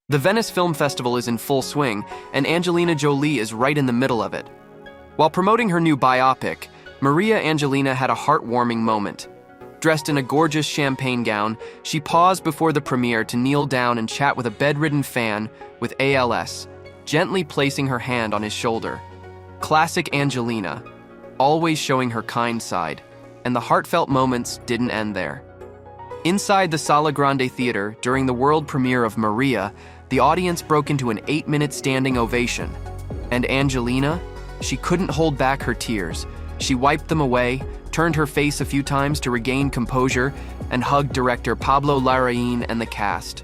The Venice Film Festival is in full swing, and Angelina Jolie is right in the middle of it. While promoting her new biopic, Maria Angelina had a heartwarming moment. Dressed in a gorgeous champagne gown, she paused before the premiere to kneel down and chat with a bedridden fan with ALS, gently placing her hand on his shoulder. Classic Angelina, always showing her kind side, and the heartfelt moments didn't end there. Inside the Sala Grande Theater, during the world premiere of Maria, the audience broke into an 8-minute standing ovation. And Angelina? She couldn't hold back her tears. She wiped them away, turned her face a few times to regain composure, and hugged director Pablo Larraín and the cast.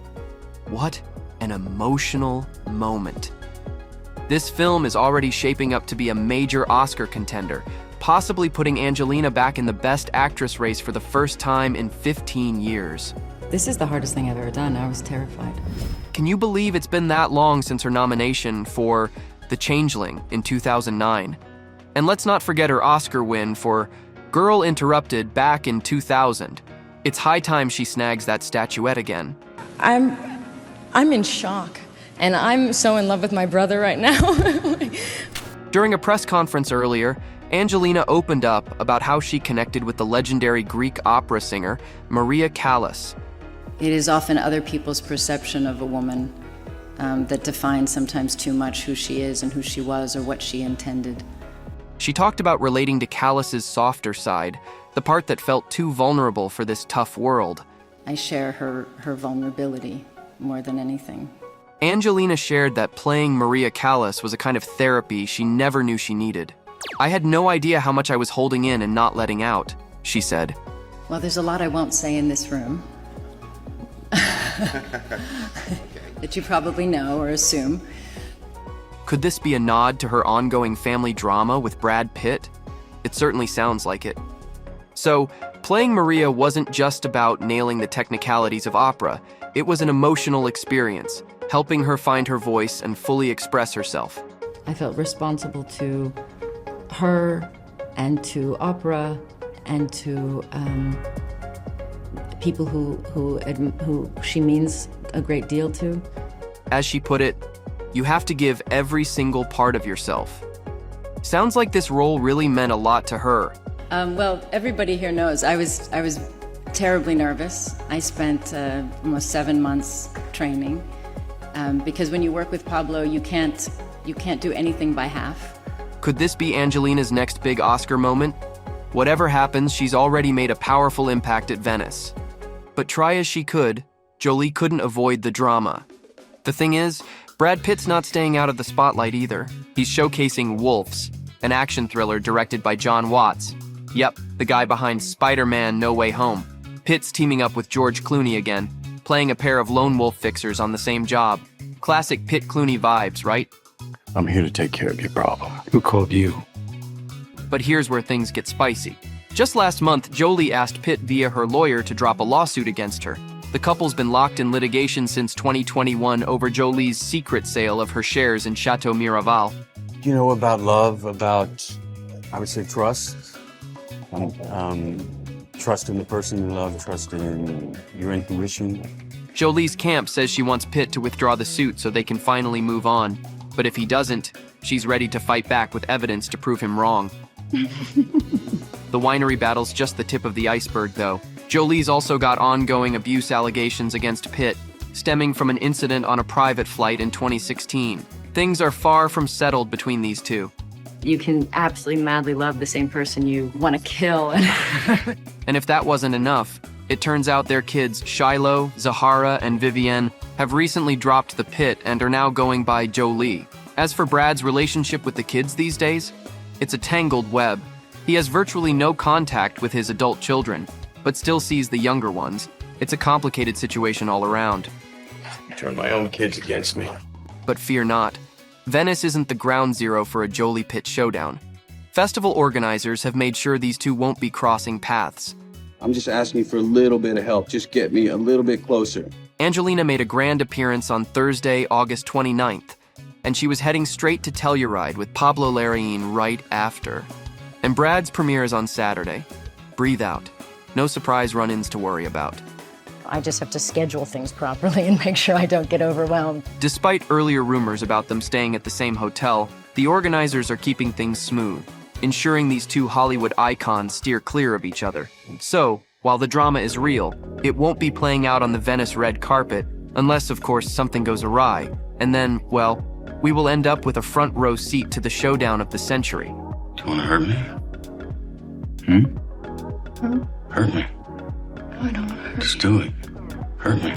What an emotional moment. This film is already shaping up to be a major Oscar contender, possibly putting Angelina back in the Best Actress race for the first time in 15 years. This is the hardest thing I've ever done. I was terrified. Can you believe it's been that long since her nomination for The Changeling in 2009? And let's not forget her Oscar win for Girl Interrupted back in 2000. It's high time she snags that statuette again. I'm in shock, and I'm so in love with my brother right now. During a press conference earlier, Angelina opened up about how she connected with the legendary Greek opera singer Maria Callas. It is often other people's perception of a woman that defines sometimes too much who she is and who she was or what she intended. She talked about relating to Callas's softer side, the part that felt too vulnerable for this tough world. I share her vulnerability more than anything. Angelina shared that playing Maria Callas was a kind of therapy she never knew she needed. I had no idea how much I was holding in and not letting out, she said. Well, there's a lot I won't say in this room that you probably know or assume. Could this be a nod to her ongoing family drama with Brad Pitt? It certainly sounds like it. So, playing Maria wasn't just about nailing the technicalities of opera. It was an emotional experience, helping her find her voice and fully express herself. I felt responsible to her and to opera and to people who she means a great deal to. As she put it, you have to give every single part of yourself. Sounds like this role really meant a lot to her. Well, everybody here knows I was terribly nervous. I spent almost 7 months training because when you work with Pablo, you can't do anything by half. Could this be Angelina's next big Oscar moment? Whatever happens, she's already made a powerful impact at Venice. But try as she could, Jolie couldn't avoid the drama. The thing is, Brad Pitt's not staying out of the spotlight either. He's showcasing Wolves, an action thriller directed by John Watts. Yep, the guy behind Spider-Man: No Way Home. Pitt's teaming up with George Clooney again, playing a pair of lone wolf fixers on the same job. Classic Pitt-Clooney vibes, right? I'm here to take care of your problem. Who called you? But here's where things get spicy. Just last month, Jolie asked Pitt via her lawyer to drop a lawsuit against her. The couple's been locked in litigation since 2021 over Jolie's secret sale of her shares in Chateau Miraval. You know about love, about, I would say, trust. Trust in the person you love, trust in your intuition. Jolie's camp says she wants Pitt to withdraw the suit so they can finally move on. But if he doesn't, she's ready to fight back with evidence to prove him wrong. The winery battle's just the tip of the iceberg, though. Jolie's also got ongoing abuse allegations against Pitt, stemming from an incident on a private flight in 2016. Things are far from settled between these two. You can absolutely madly love the same person you want to kill. And if that wasn't enough, it turns out their kids, Shiloh, Zahara, and Vivienne, have recently dropped the Pitt and are now going by Jolie. As for Brad's relationship with the kids these days, it's a tangled web. He has virtually no contact with his adult children, but still sees the younger ones. It's a complicated situation all around. Turn my own kids against me. But fear not. Venice isn't the ground zero for a Jolie-Pitt showdown. Festival organizers have made sure these two won't be crossing paths. I'm just asking you for a little bit of help. Just get me a little bit closer. Angelina made a grand appearance on Thursday, August 29th, and she was heading straight to Telluride with Pablo Larraín right after. And Brad's premiere is on Saturday. Breathe out. No surprise run-ins to worry about. I just have to schedule things properly and make sure I don't get overwhelmed. Despite earlier rumors about them staying at the same hotel, the organizers are keeping things smooth, ensuring these two Hollywood icons steer clear of each other. So, while the drama is real, it won't be playing out on the Venice red carpet, unless, of course, something goes awry. And then, well, we will end up with a front row seat to the showdown of the century. Do you want to hurt me? Hurt me. I don't hurt. Just do it. Hurt me.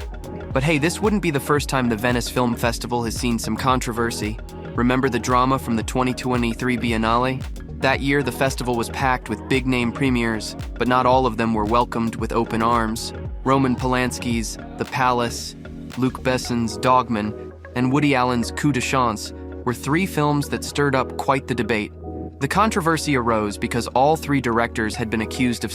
But hey, this wouldn't be the first time the Venice Film Festival has seen some controversy. Remember the drama from the 2023 Biennale? That year, the festival was packed with big-name premieres, but not all of them were welcomed with open arms. Roman Polanski's The Palace, Luc Besson's Dogman, and Woody Allen's Coup de Chance were three films that stirred up quite the debate. The controversy arose because all three directors had been accused of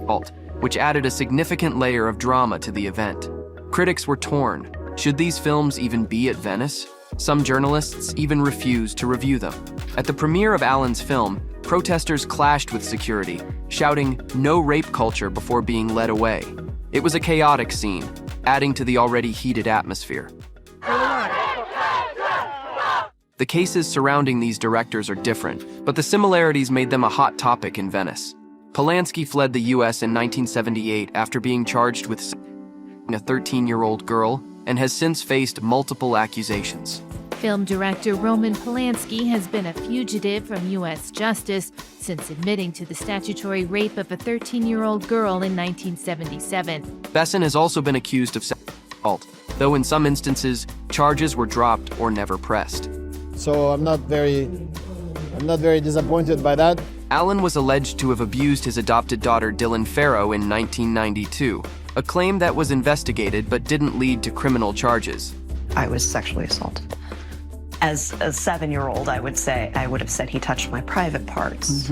fault, which added a significant layer of drama to the event. Critics were torn. Should these films even be at Venice? Some journalists even refused to review them. At the premiere of Allen's film, protesters clashed with security, shouting "No rape culture" before being led away. It was a chaotic scene, adding to the already heated atmosphere. The cases surrounding these directors are different, but the similarities made them a hot topic in Venice. Polanski fled the US in 1978 after being charged with a 13-year-old girl and has since faced multiple accusations. Film director Roman Polanski has been a fugitive from U.S. justice since admitting to the statutory rape of a 13-year-old girl in 1977. Besson has also been accused of sexual assault, though in some instances, charges were dropped or never pressed. So I'm not very disappointed by that. Allen was alleged to have abused his adopted daughter Dylan Farrow in 1992, a claim that was investigated but didn't lead to criminal charges. I was sexually assaulted. As a 7-year-old, I would have said he touched my private parts.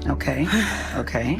Okay.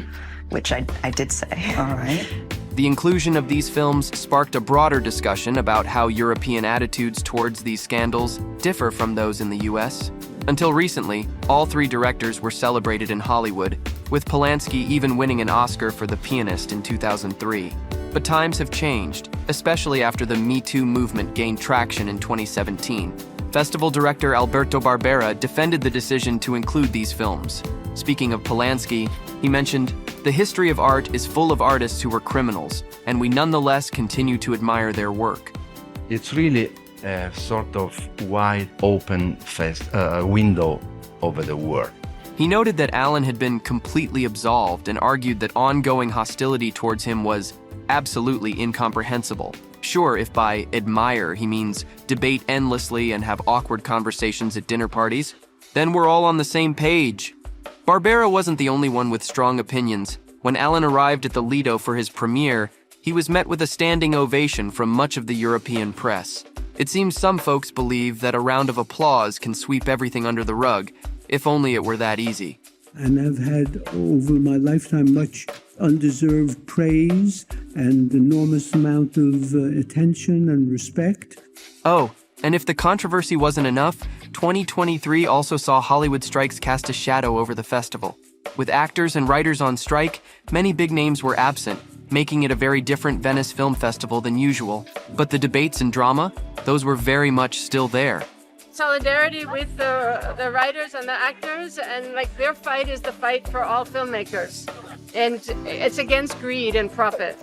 Which I did say. All right. The inclusion of these films sparked a broader discussion about how European attitudes towards these scandals differ from those in the US. Until recently, all three directors were celebrated in Hollywood, with Polanski even winning an Oscar for The Pianist in 2003. But times have changed, especially after the Me Too movement gained traction in 2017. Festival director Alberto Barbera defended the decision to include these films. Speaking of Polanski, he mentioned, "The history of art is full of artists who were criminals, and we nonetheless continue to admire their work." It's really a sort of wide open window over the world. He noted that Allen had been completely absolved and argued that ongoing hostility towards him was absolutely incomprehensible. Sure, if by admire he means debate endlessly and have awkward conversations at dinner parties, then we're all on the same page. Barbera wasn't the only one with strong opinions. When Allen arrived at the Lido for his premiere, he was met with a standing ovation from much of the European press. It seems some folks believe that a round of applause can sweep everything under the rug, if only it were that easy. And I've had over my lifetime much undeserved praise and enormous amount of attention and respect. Oh, and if the controversy wasn't enough, 2023 also saw Hollywood strikes cast a shadow over the festival. With actors and writers on strike, many big names were absent, making it a very different Venice Film Festival than usual. But the debates and drama, those were very much still there. Solidarity with the writers and the actors, and their fight is the fight for all filmmakers, and it's against greed and profit.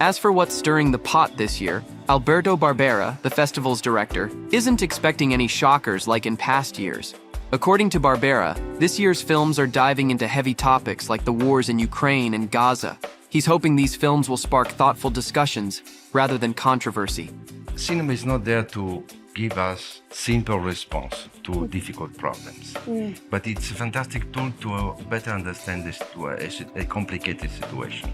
As for what's stirring the pot this year, Alberto Barbera, the festival's director, isn't expecting any shockers like in past years. According to Barbera, this year's films are diving into heavy topics like the wars in Ukraine and Gaza. He's hoping these films will spark thoughtful discussions rather than controversy. Cinema is not there to give us simple response to difficult problems. But it's a fantastic tool to better understand a complicated situation.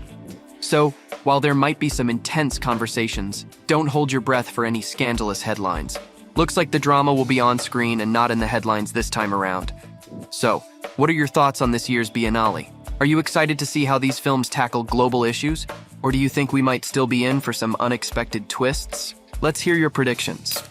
So, while there might be some intense conversations, don't hold your breath for any scandalous headlines. Looks like the drama will be on screen and not in the headlines this time around. So, what are your thoughts on this year's Biennale? Are you excited to see how these films tackle global issues? Or do you think we might still be in for some unexpected twists? Let's hear your predictions.